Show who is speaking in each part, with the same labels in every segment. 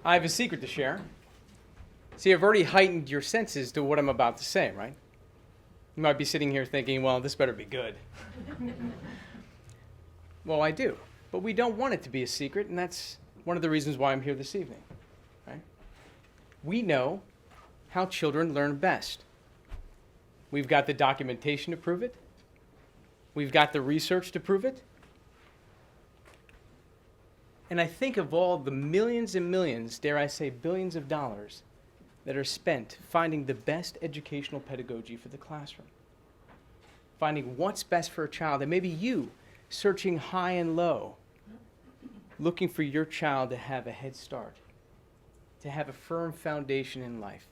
Speaker 1: I have a secret to share. See, I've already heightened your senses to what I'm about to say, right? You might be sitting here thinking, well, this better be good. Well, I do. But we don't want it to be a secret, and that's one of the reasons why I'm here this evening, right? We know how children learn best. We've got the documentation to prove it. We've got the research to prove it. And I think of all the millions and millions, dare I say billions of dollars, that are spent finding the best educational pedagogy for the classroom. Finding what's best for a child. And maybe you, searching high and low, looking for your child to have a head start, to have a firm foundation in life.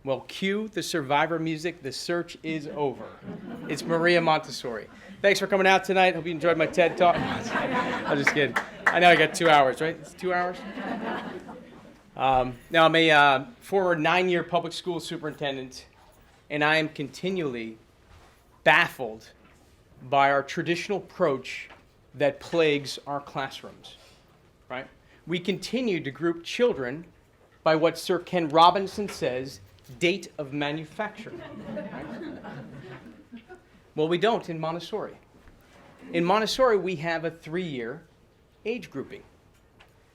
Speaker 1: Well, cue the Survivor music. The search is over. It's Maria Montessori. Thanks for coming out tonight. Hope you enjoyed my TED Talk. I'm just kidding. I know I got 2 hours, right? It's 2 hours? Now, I'm a former 9-year public school superintendent, and I am continually baffled by our traditional approach that plagues our classrooms, right? We continue to group children by what Sir Ken Robinson says, date of manufacture. Right? Well, we don't in Montessori. In Montessori, we have a 3-year age grouping.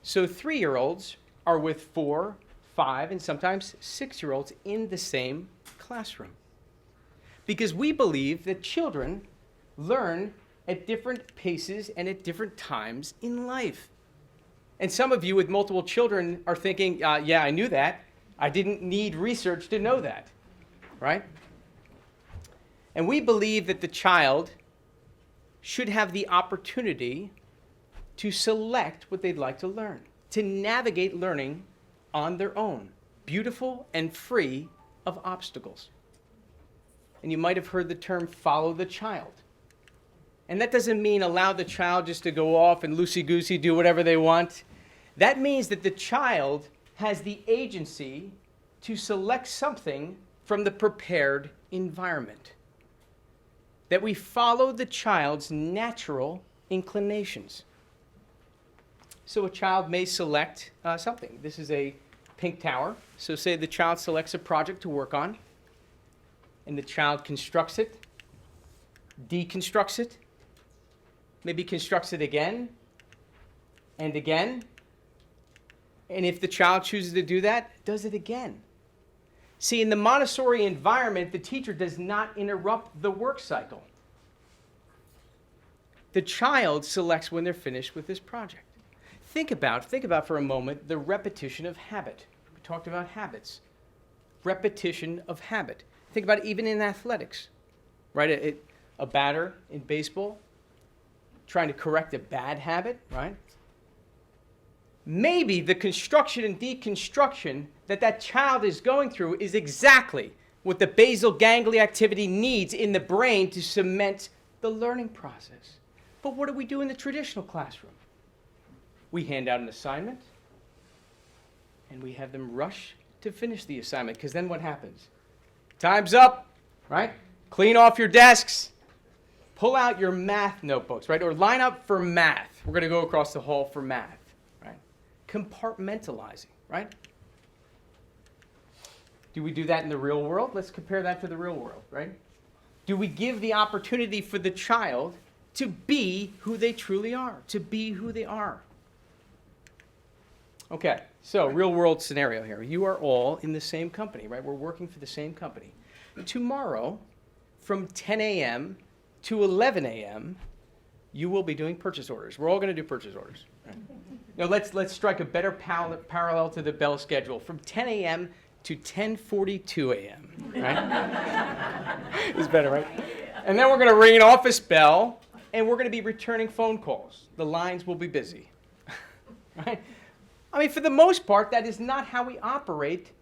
Speaker 1: So 3-year-olds are with 4, 5, and sometimes 6-year-olds in the same classroom. Because we believe that children learn at different paces and at different times in life. And some of you with multiple children are thinking, yeah, I knew that. I didn't need research to know that, right? And we believe that the child should have the opportunity to select what they'd like to learn, to navigate learning on their own, beautiful and free of obstacles. And you might have heard the term follow the child. And that doesn't mean allow the child just to go off and loosey-goosey do whatever they want. That means that the child has the agency to select something from the prepared environment. That we follow the child's natural inclinations. So a child may select something. This is a pink tower. So say the child selects a project to work on, and the child constructs it, deconstructs it, maybe constructs it again and again. And if the child chooses to do that, does it again. See, in the Montessori environment, the teacher does not interrupt the work cycle. The child selects when they're finished with this project. Think about for a moment the repetition of habit. We talked about habits. Repetition of habit. Think about it even in athletics, right? A batter in baseball trying to correct a bad habit, right? Maybe the construction and deconstruction that child is going through is exactly what the basal ganglia activity needs in the brain to cement the learning process. But what do we do in the traditional classroom? We hand out an assignment, and we have them rush to finish the assignment, because then what happens? Time's up, right? Clean off your desks. Pull out your math notebooks, right? Or line up for math. We're going to go across the hall for math. Compartmentalizing, right? Do we do that in the real world? Let's compare that to the real world, right? Do we give the opportunity for the child to be who they truly are, to be who they are? Okay, so real world scenario here. You are all in the same company, right? We're working for the same company. Tomorrow, from 10 a.m. to 11 a.m., you will be doing purchase orders. We're all going to do purchase orders, right? Now, let's strike a better parallel to the bell schedule from 10 a.m. to 10:42 a.m., right? It's better, right? And then we're going to ring an office bell, and we're going to be returning phone calls. The lines will be busy, right? I mean, for the most part, that is not how we operate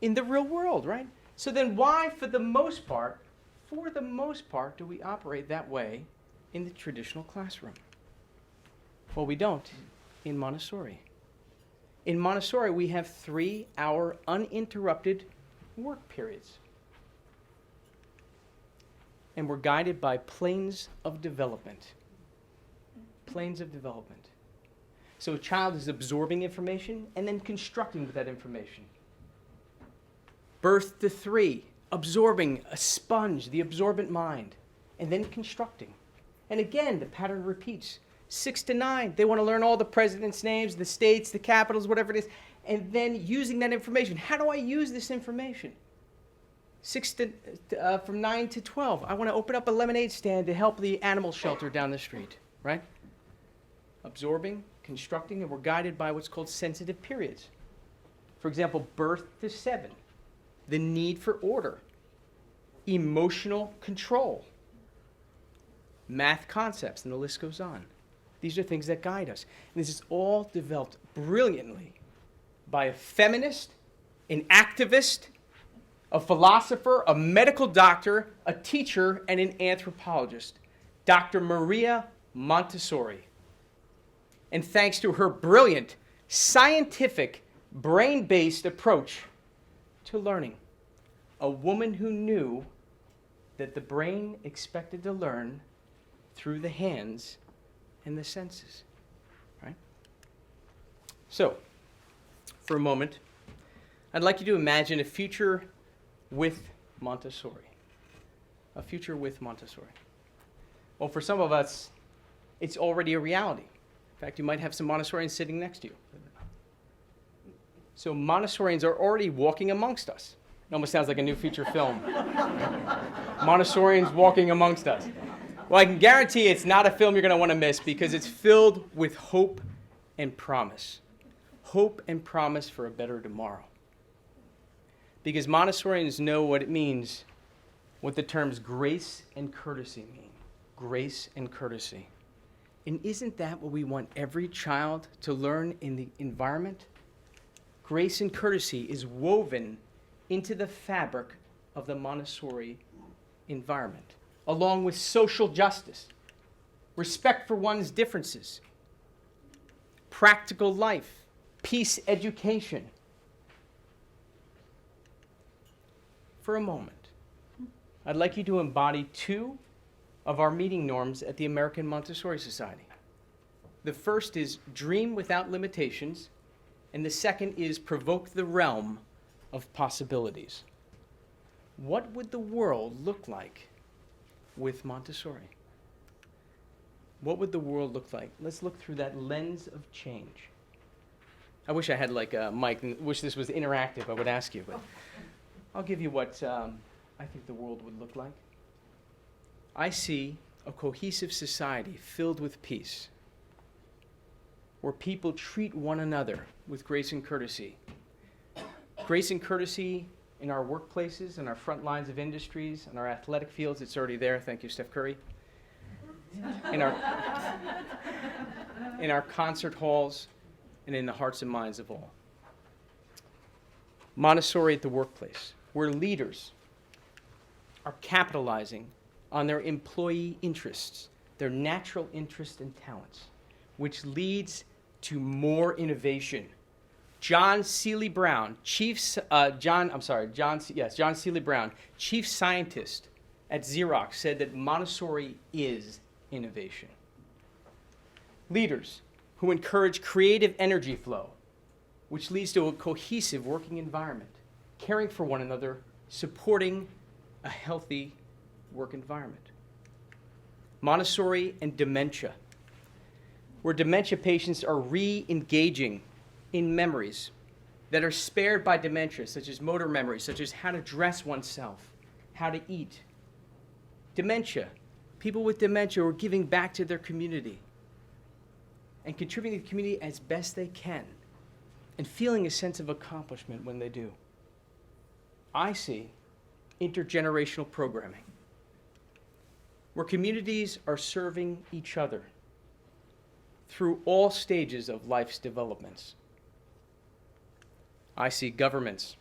Speaker 1: in the real world, right? So then why, for the most part, do we operate that way in the traditional classroom? Well, we don't. In Montessori. In Montessori, we have 3-hour uninterrupted work periods. And we're guided by planes of development. Planes of development. So a child is absorbing information and then constructing with that information. Birth to 3, absorbing, a sponge, the absorbent mind, and then constructing. And again, the pattern repeats. 6 to 9, they want to learn all the presidents' names, the states, the capitals, whatever it is, and then using that information. How do I use this information? From 9 to 12, I want to open up a lemonade stand to help the animal shelter down the street, right? Absorbing, constructing, and we're guided by what's called sensitive periods. For example, birth to 7, the need for order, emotional control, math concepts, and the list goes on. These are things that guide us. And this is all developed brilliantly by a feminist, an activist, a philosopher, a medical doctor, a teacher, and an anthropologist, Dr. Maria Montessori. And thanks to her brilliant, scientific, brain-based approach to learning, a woman who knew that the brain expected to learn through the hands and the senses, right? So, for a moment, I'd like you to imagine a future with Montessori. A future with Montessori. Well, for some of us, it's already a reality. In fact, you might have some Montessorians sitting next to you. So Montessorians are already walking amongst us. It almost sounds like a new feature film. Montessorians walking amongst us. Well, I can guarantee it's not a film you're going to want to miss because it's filled with hope and promise. Hope and promise for a better tomorrow. Because Montessorians know what it means, what the terms grace and courtesy mean. Grace and courtesy. And isn't that what we want every child to learn in the environment? Grace and courtesy is woven into the fabric of the Montessori environment, along with social justice, respect for one's differences, practical life, peace education. For a moment, I'd like you to embody 2 of our meeting norms at the American Montessori Society. The first is dream without limitations, and the second is provoke the realm of possibilities. What would the world look like with Montessori? What would the world look like? Let's look through that lens of change. I wish I had like a mic, and wish this was interactive. I would ask you, but I'll give you what I think the world would look like. I see a cohesive society filled with peace, where people treat one another with grace and courtesy. Grace and courtesy in our workplaces, in our front lines of industries, in our athletic fields. It's already there. Thank you, Steph Curry. In our concert halls, and in the hearts and minds of all. Montessori at the workplace, where leaders are capitalizing on their employee interests, their natural interests and talents, which leads to more innovation. John Seely Brown, John Seely Brown, chief scientist at Xerox, said that Montessori is innovation. Leaders who encourage creative energy flow, which leads to a cohesive working environment, caring for one another, supporting a healthy work environment. Montessori and dementia, where dementia patients are re-engaging in memories that are spared by dementia, such as motor memories, such as how to dress oneself, how to eat. Dementia, people with dementia are giving back to their community and contributing to the community as best they can and feeling a sense of accomplishment when they do. I see intergenerational programming, where communities are serving each other through all stages of life's developments. I see governments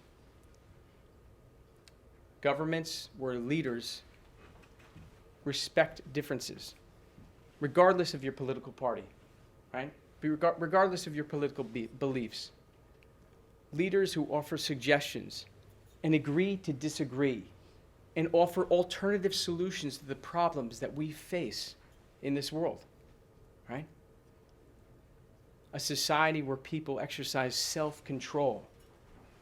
Speaker 1: where leaders respect differences, regardless of your political party, right? Regardless of your political beliefs. Leaders who offer suggestions and agree to disagree and offer alternative solutions to the problems that we face in this world, right? a society where people exercise self-control.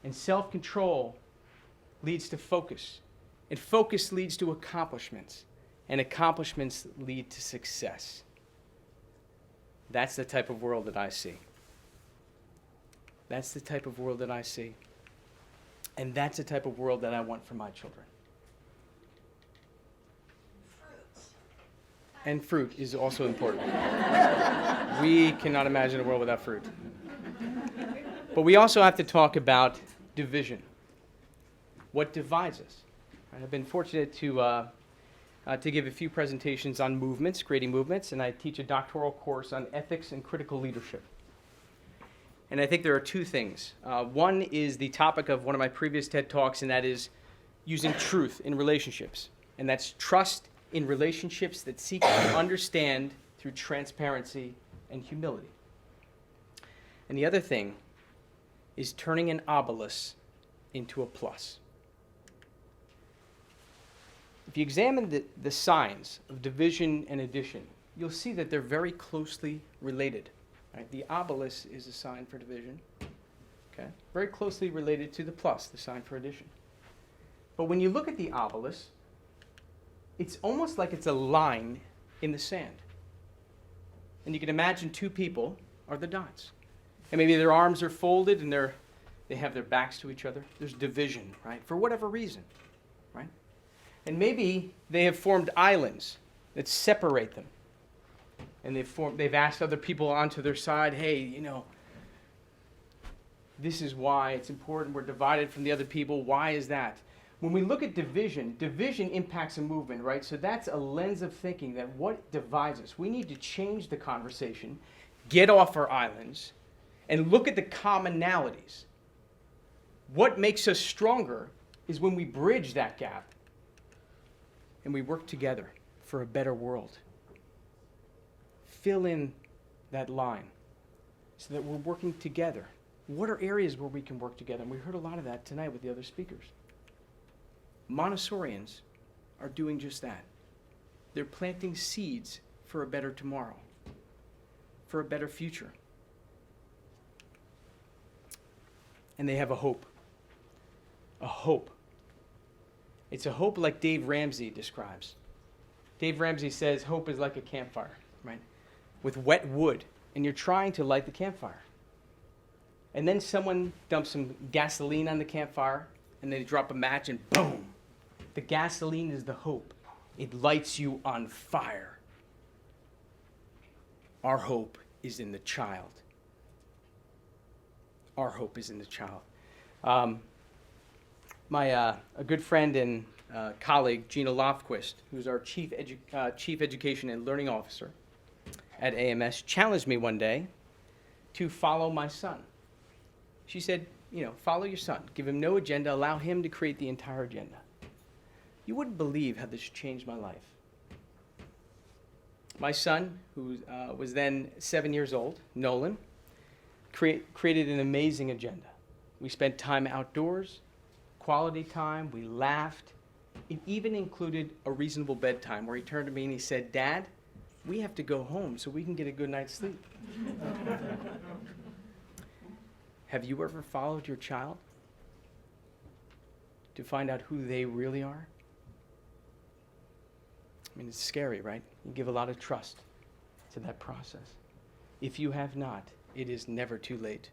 Speaker 1: And self-control leads to focus. And focus leads to accomplishments. And accomplishments lead to success. That's the type of world that I see. That's the type of world that I see. And that's the type of world that I want for my children. And fruit is also important. We cannot imagine a world without fruit. But we also have to talk about division. What divides us? I've been fortunate to give a few presentations on movements, creating movements, and I teach a doctoral course on ethics and critical leadership. And I think there are two things. One is the topic of one of my previous TED Talks, and that is using truth in relationships. And that's trust in relationships that seek to understand through transparency and humility. And the other thing is turning an obelisk into a plus. If you examine the signs of division and addition, you'll see that they're very closely related. Right? The obelisk is a sign for division, okay? Very closely related to the plus, the sign for addition. But when you look at the obelisk, it's almost like it's a line in the sand. And you can imagine two people are the dots. And maybe their arms are folded and they have their backs to each other. There's division, right? For whatever reason, right? And maybe they have formed islands that separate them. And they've asked other people onto their side, hey, this is why it's important. We're divided from the other people. Why is that? When we look at division impacts a movement, right? So that's a lens of thinking that what divides us. We need to change the conversation, get off our islands, and look at the commonalities. What makes us stronger is when we bridge that gap and we work together for a better world. Fill in that line so that we're working together. What are areas where we can work together? And we heard a lot of that tonight with the other speakers. Montessorians are doing just that. They're planting seeds for a better tomorrow, for a better future. And they have a hope. A hope. It's a hope like Dave Ramsey describes. Dave Ramsey says hope is like a campfire, right? With wet wood, and you're trying to light the campfire. And then someone dumps some gasoline on the campfire, and they drop a match, and boom! The gasoline is the hope. It lights you on fire. Our hope is in the child. Our hope is in the child. A good friend and colleague, Gina Lofquist, who's our Chief Education and Learning Officer at AMS, challenged me one day to follow my son. She said, follow your son. Give him no agenda. Allow him to create the entire agenda. You wouldn't believe how this changed my life. My son, who was then 7 years old, Nolan, created an amazing agenda. We spent time outdoors, quality time, we laughed. It even included a reasonable bedtime where he turned to me and he said, Dad, we have to go home so we can get a good night's sleep. Have you ever followed your child to find out who they really are? I mean, it's scary, right? You give a lot of trust to that process. If you have not, it is never too late.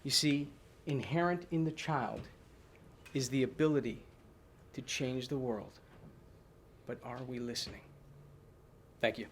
Speaker 1: You see, inherent in the child is the ability to change the world. But are we listening? Thank you.